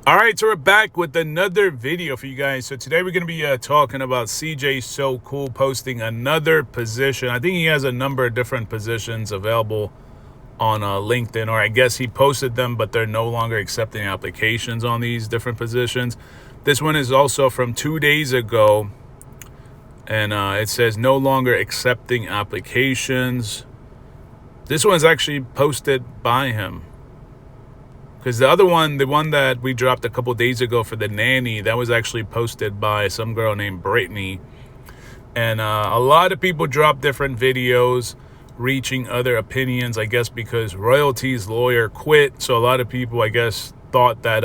All right, so we're back with another video for you guys. So today we're going to be talking about CJ So Cool posting another position. I think he has a number of different positions available on LinkedIn, or I guess he posted them, but they're no longer accepting applications on these different positions. This one is also from 2 days ago, and it says no longer accepting applications. This one's actually posted by him. Because the other one, the one that we dropped a couple days ago for the nanny, that was actually posted by some girl named Brittany. And a lot of people drop different videos reaching other opinions, I guess, because Royalty's lawyer quit. So a lot of people, I guess, thought that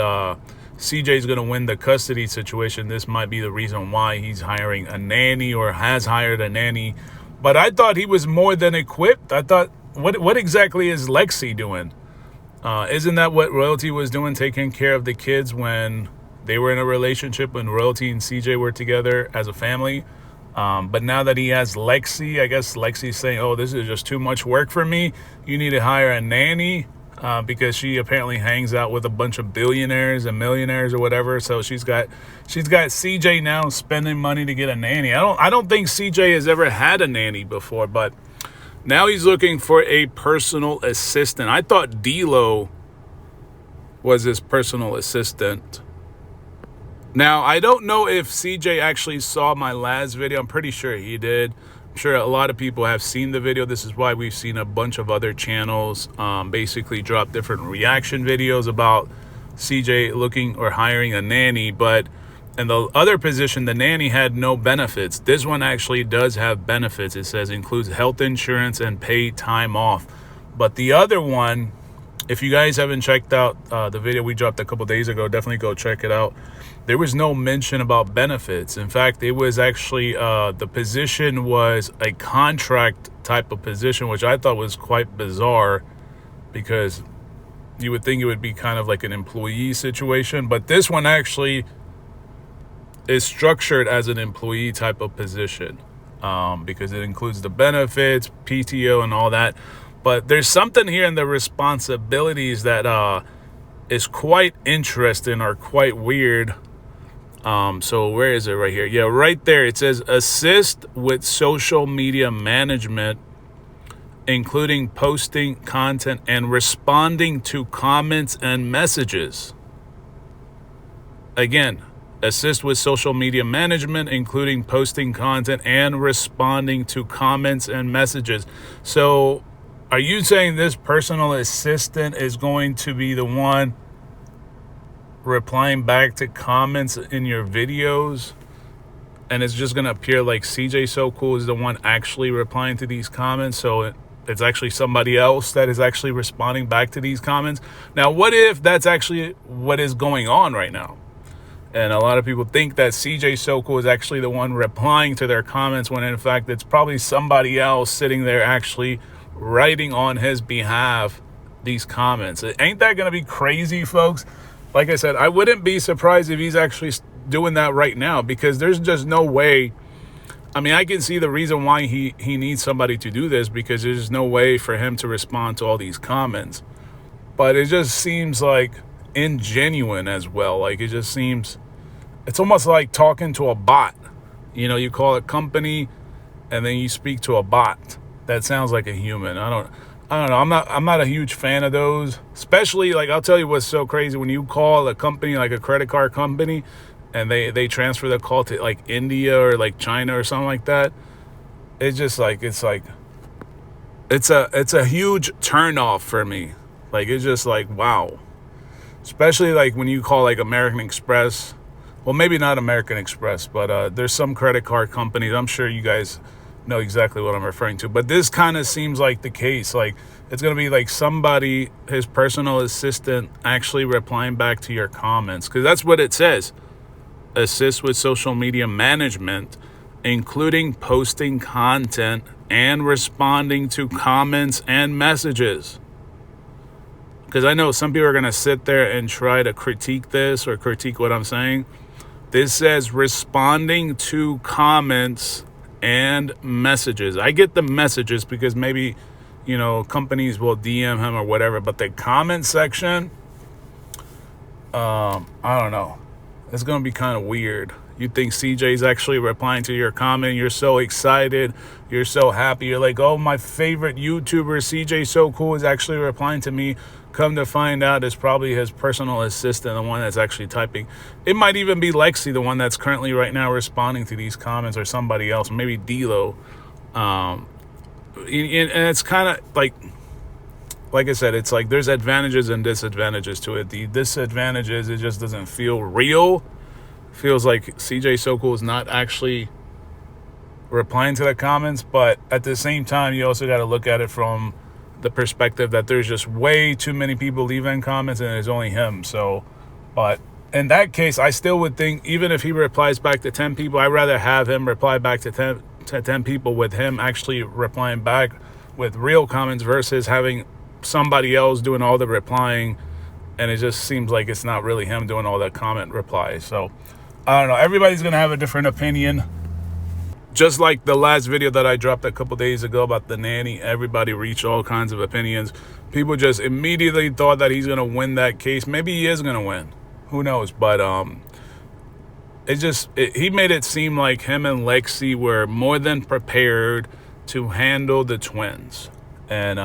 CJ's going to win the custody situation. This might be the reason why he's hiring a nanny or has hired a nanny. But I thought he was more than equipped. I thought, what exactly is Lexi doing? Isn't that what Royalty was doing, taking care of the kids when they were in a relationship, when Royalty and CJ were together as a family? But now that he has Lexi, I guess Lexi's saying, oh, this is just too much work for me. You need to hire a nanny because she apparently hangs out with a bunch of billionaires and millionaires or whatever. So she's got CJ now spending money to get a nanny. I don't think CJ has ever had a nanny before, but now he's looking for a personal assistant. I thought D-Lo was his personal assistant. Now, I don't know if CJ actually saw my last video. I'm pretty sure he did. I'm sure a lot of people have seen the video. This is why we've seen a bunch of other channels basically drop different reaction videos about CJ looking or hiring a nanny. But in the other position, the nanny had no benefits. This one actually does have benefits. It says includes health insurance and paid time off. But the other one, if you guys haven't checked out the video we dropped a couple days ago, definitely go check it out. There was no mention about benefits. In fact, it was actually the position was a contract type of position, which I thought was quite bizarre because you would think it would be kind of like an employee situation. But this one actually is structured as an employee type of position because it includes the benefits, PTO, and all that. But there's something here in the responsibilities that is quite interesting or quite weird. So where is it? Right here. Yeah, right there. It says assist with social media management, including posting content and responding to comments and messages. Again, assist with social media management, including posting content and responding to comments and messages. So are you saying this personal assistant is going to be the one replying back to comments in your videos? And it's just going to appear like CJ So Cool is the one actually replying to these comments. So it's actually somebody else that is actually responding back to these comments. Now, what if that's actually what is going on right now? And a lot of people think that CJ So Cool is actually the one replying to their comments when in fact it's probably somebody else sitting there actually writing on his behalf these comments. Ain't that going to be crazy, folks? Like I said, I wouldn't be surprised if he's actually doing that right now because there's just no way. I mean, I can see the reason why he needs somebody to do this because there's no way for him to respond to all these comments. But it just seems like ingenuine as well. Like it just seems, it's almost like talking to a bot. You know, you call a company and then you speak to a bot. That sounds like a human. I don't know. I'm not a huge fan of those. Especially, like, I'll tell you what's so crazy. When you call a company, like a credit card company, and they transfer the call to, like, India or, like, China or something like that, it's just, like, it's a huge turnoff for me. Like, it's just, like, wow. Especially, like, when you call, like, American Express. Well, maybe not American Express, but there's some credit card companies. I'm sure you guys know exactly what I'm referring to, but this kind of seems like the case. Like it's going to be like somebody, his personal assistant, actually replying back to your comments, because that's what it says. Assist with social media management, including posting content and responding to comments and messages. Because I know some people are going to sit there and try to critique this or critique what I'm saying. This says responding to comments and messages. I get the messages because maybe, you know, companies will DM him or whatever, but the comment section, I don't know. It's going to be kind of weird. You think CJ's actually replying to your comment. You're so excited. You're so happy. You're like, oh, my favorite YouTuber, CJ So Cool, is actually replying to me. Come to find out, it's probably his personal assistant, the one that's actually typing. It might even be Lexi, the one that's currently right now responding to these comments, or somebody else, maybe D'Lo. And it's kind of like I said, it's like there's advantages and disadvantages to it. The disadvantages, it just doesn't feel real. Feels like CJ So Cool is not actually replying to the comments, but at the same time, you also got to look at it from the perspective that there's just way too many people leaving comments and it's only him. So, but in that case, I still would think, even if he replies back to 10 people, I'd rather have him reply back to 10 people with him actually replying back with real comments versus having somebody else doing all the replying, and it just seems like it's not really him doing all the comment replies. So I don't know, everybody's gonna have a different opinion. Just like the last video that I dropped a couple days ago about the nanny, everybody reached all kinds of opinions. People just immediately thought that he's going to win that case. Maybe he is going to win. Who knows? But he made it seem like him and Lexi were more than prepared to handle the twins. And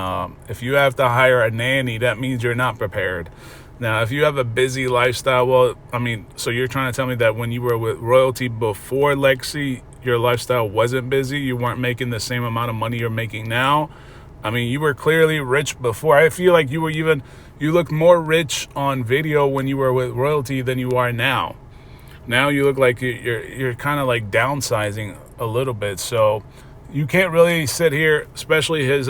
if you have to hire a nanny, that means you're not prepared. Now, if you have a busy lifestyle, well, I mean, so you're trying to tell me that when you were with Royalty before Lexi, your lifestyle wasn't busy? You weren't making the same amount of money you're making now? I mean, you were clearly rich before. I feel like you looked more rich on video when you were with Royalty than you are now. Now you look like you're kind of like downsizing a little bit. So you can't really sit here, especially his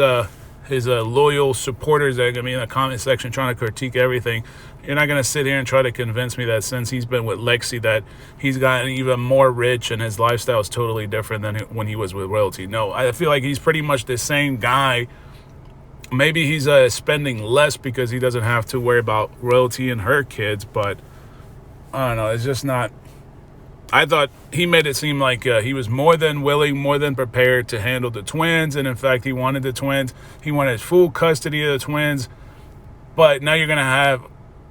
loyal supporters that are going to be in the comment section trying to critique everything. You're not going to sit here and try to convince me that since he's been with Lexi that he's gotten even more rich and his lifestyle is totally different than when he was with Royalty. No, I feel like he's pretty much the same guy. Maybe he's spending less because he doesn't have to worry about Royalty and her kids, but I don't know. It's just not. I thought he made it seem like he was more than willing, more than prepared to handle the twins. And in fact, he wanted the twins. He wanted full custody of the twins. But now you're going to have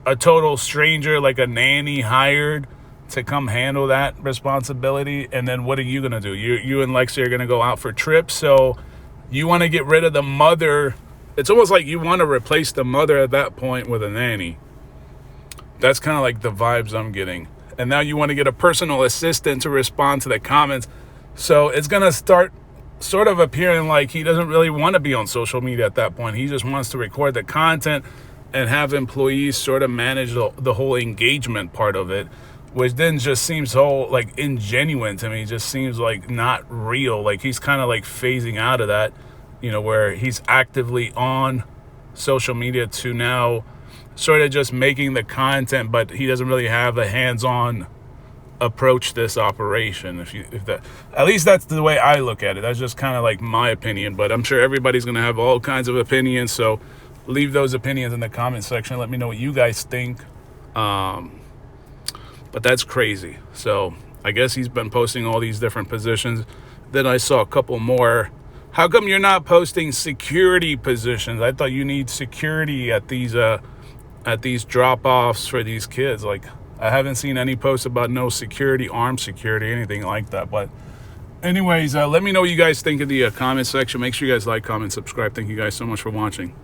a total stranger, like a nanny, hired to come handle that responsibility. And then what are you going to do? You and Lexi are going to go out for trips. So you want to get rid of the mother. It's almost like you want to replace the mother at that point with a nanny. That's kind of like the vibes I'm getting. And now you want to get a personal assistant to respond to the comments. So it's going to start sort of appearing like he doesn't really want to be on social media at that point. He just wants to record the content and have employees sort of manage the whole engagement part of it, which then just seems so like ingenuine to me. It just seems like not real. Like he's kind of like phasing out of that, where he's actively on social media to now sort of just making the content, but he doesn't really have a hands-on approach this operation. If that, at least that's the way I look at it. That's just kind of like my opinion, but I'm sure everybody's going to have all kinds of opinions. So leave those opinions in the comment section. Let me know what you guys think. But that's crazy. So I guess he's been posting all these different positions. Then I saw a couple more. How come you're not posting security positions? I thought you need security at these drop-offs for these kids. Like, I haven't seen any posts about no security, armed security, anything like that. But anyways, let me know what you guys think in the comment section. Make sure you guys like, comment, subscribe. Thank you guys so much for watching.